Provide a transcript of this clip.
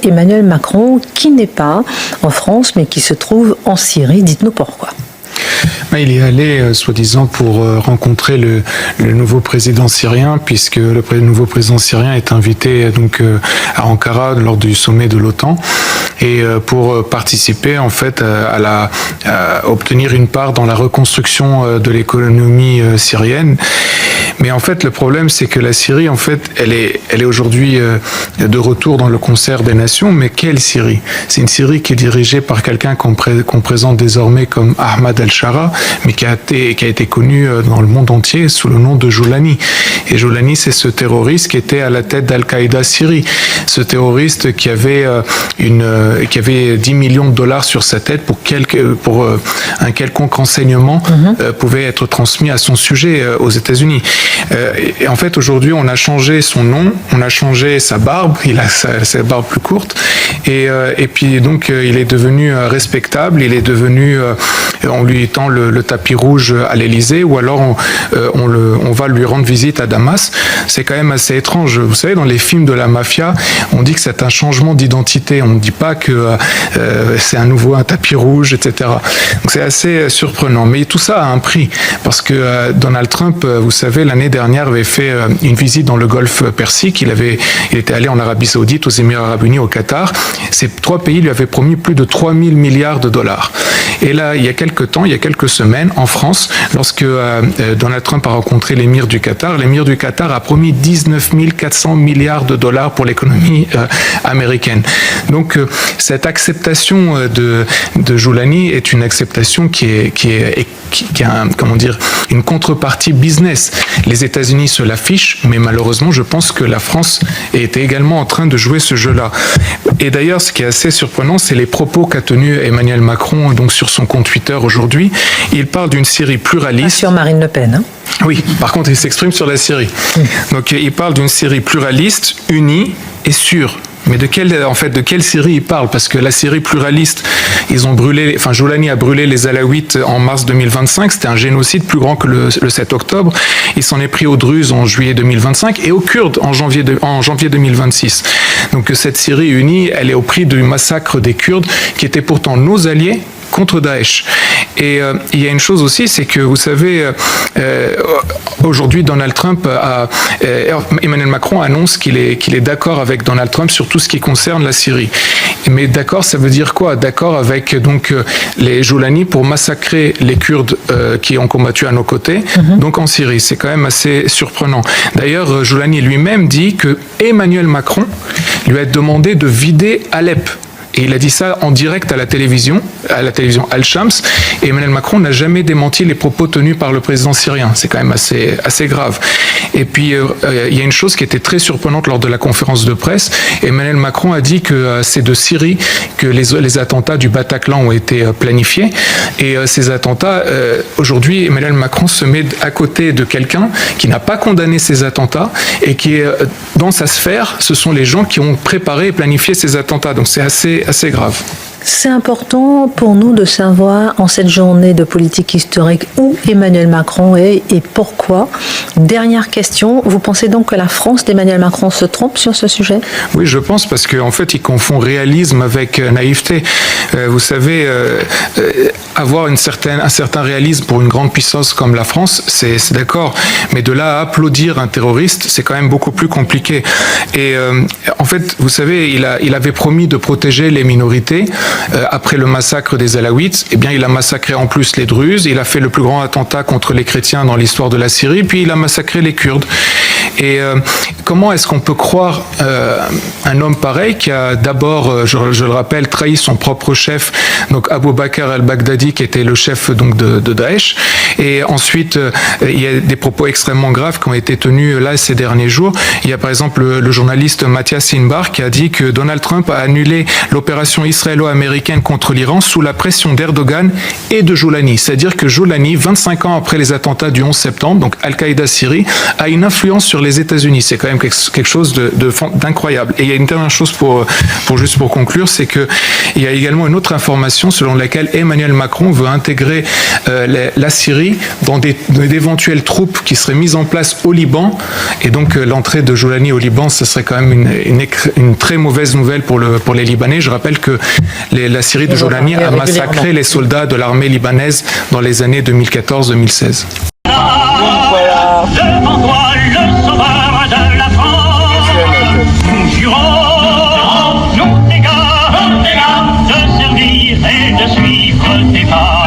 Emmanuel Macron, qui n'est pas en France, mais qui se trouve en Syrie. Dites-nous pourquoi. Il y est allé, soi-disant, pour rencontrer le nouveau président syrien, puisque le nouveau président syrien est invité donc à Ankara lors du sommet de l'OTAN, et pour participer en fait à obtenir une part dans la reconstruction de l'économie syrienne. Mais en fait, le problème, c'est que la Syrie, en fait, elle est aujourd'hui de retour dans le concert des nations. Mais quelle Syrie? C'est une Syrie qui est dirigée par quelqu'un qu'on présente désormais comme Ahmad al-Shara, mais qui a été connu dans le monde entier sous le nom de Joulani. Et Joulani, c'est ce terroriste qui était à la tête d'Al-Qaïda Syrie. Ce terroriste qui avait 10 millions de dollars sur sa tête pour un quelconque renseignement pouvait être transmis à son sujet aux États-Unis. Et en fait, aujourd'hui, on a changé son nom, on a changé sa barbe, il a sa barbe plus courte, et puis donc il est devenu respectable, il est devenu, on lui tend le tapis rouge à l'Élysée, ou alors on va lui rendre visite à Damas. C'est quand même assez étrange. Vous savez, dans les films de la mafia, on dit que c'est un changement d'identité, on ne dit pas que c'est un tapis rouge, etc. Donc c'est assez surprenant. Mais tout ça a un prix, parce que Donald Trump, vous savez, l'année dernière avait fait une visite dans le Golfe Persique. Il était allé en Arabie Saoudite, aux Émirats Arabes Unis, au Qatar. Ces trois pays lui avaient promis plus de 3 000 milliards de dollars. Et là, il y a quelques semaines, en France, lorsque Donald Trump a rencontré l'émir du Qatar a promis 19 400 milliards de dollars pour l'économie américaine. Donc, cette acceptation de Joulani est une acceptation qui a une contrepartie business. Les États-Unis se l'affichent, mais malheureusement, je pense que la France est également en train de jouer ce jeu-là. Et d'ailleurs, ce qui est assez surprenant, c'est les propos qu'a tenus Emmanuel Macron donc sur son compte Twitter aujourd'hui. Il parle d'une Syrie pluraliste. Pas sur Marine Le Pen, hein? Oui, par contre, il s'exprime sur la Syrie. Donc, il parle d'une Syrie pluraliste, unie et sûre. Mais de quelle Syrie il parle? Parce que la Syrie pluraliste, Joulani a brûlé les Alaouites en mars 2025, c'était un génocide plus grand que le 7 octobre. Il s'en est pris aux Druzes en juillet 2025 et aux Kurdes en janvier 2026. Donc cette Syrie unie, elle est au prix du massacre des Kurdes, qui étaient pourtant nos alliés contre Daesh. Et il y a une chose aussi, c'est que vous savez, aujourd'hui Emmanuel Macron annonce qu'il est d'accord avec Donald Trump sur tout ce qui concerne la Syrie. Mais d'accord, ça veut dire quoi? D'accord avec donc les Joulani pour massacrer les Kurdes qui ont combattu à nos côtés, donc en Syrie. C'est quand même assez surprenant. D'ailleurs, Joulani lui-même dit que Emmanuel Macron lui a demandé de vider Alep. Et il a dit ça en direct à la télévision Al-Shams, et Emmanuel Macron n'a jamais démenti les propos tenus par le président syrien. C'est quand même assez grave. Et puis, il y a une chose qui était très surprenante lors de la conférence de presse. Emmanuel Macron a dit que c'est de Syrie que les attentats du Bataclan ont été planifiés. Et ces attentats, aujourd'hui, Emmanuel Macron se met à côté de quelqu'un qui n'a pas condamné ces attentats et qui est dans sa sphère. Ce sont les gens qui ont préparé et planifié ces attentats. Donc c'est assez grave. C'est important pour nous de savoir, en cette journée de politique historique, où Emmanuel Macron est et pourquoi. Dernière question, vous pensez donc que la France d'Emmanuel Macron se trompe sur ce sujet? Oui, je pense, parce qu'en fait, il confond réalisme avec naïveté. Vous savez, avoir un certain réalisme pour une grande puissance comme la France, c'est d'accord. Mais de là à applaudir un terroriste, c'est quand même beaucoup plus compliqué. Et en fait, vous savez, il avait promis de protéger les minorités. Après le massacre des Alaouites, eh bien, il a massacré en plus les Druzes, il a fait le plus grand attentat contre les chrétiens dans l'histoire de la Syrie, puis il a massacré les Kurdes. Et comment est-ce qu'on peut croire un homme pareil qui a d'abord, je le rappelle, trahi son propre chef, donc Abu Bakr al-Baghdadi, qui était le chef donc de Daesh, et ensuite il y a des propos extrêmement graves qui ont été tenus là ces derniers jours. Il y a par exemple le journaliste Mathias Sinbar qui a dit que Donald Trump a annulé l'opération israélo-américaine contre l'Iran sous la pression d'Erdogan et de Joulani. C'est-à-dire que Joulani, 25 ans après les attentats du 11 septembre, donc Al-Qaïda Syrie, a une influence sur les États-Unis. C'est quand même quelque chose d'incroyable. Et il y a une dernière chose pour conclure, c'est que il y a également une autre information selon laquelle Emmanuel Macron veut intégrer la Syrie dans d'éventuelles troupes qui seraient mises en place au Liban. Et donc l'entrée de Joulani au Liban, ce serait quand même une très mauvaise nouvelle pour les Libanais. Je rappelle que la Syrie de Joulani a massacré les soldats de l'armée libanaise dans les années 2014-2016. Voilà. Devant toi, le sauveur de la France, nous jurons, nous dégâts, de servir et de suivre tes pas.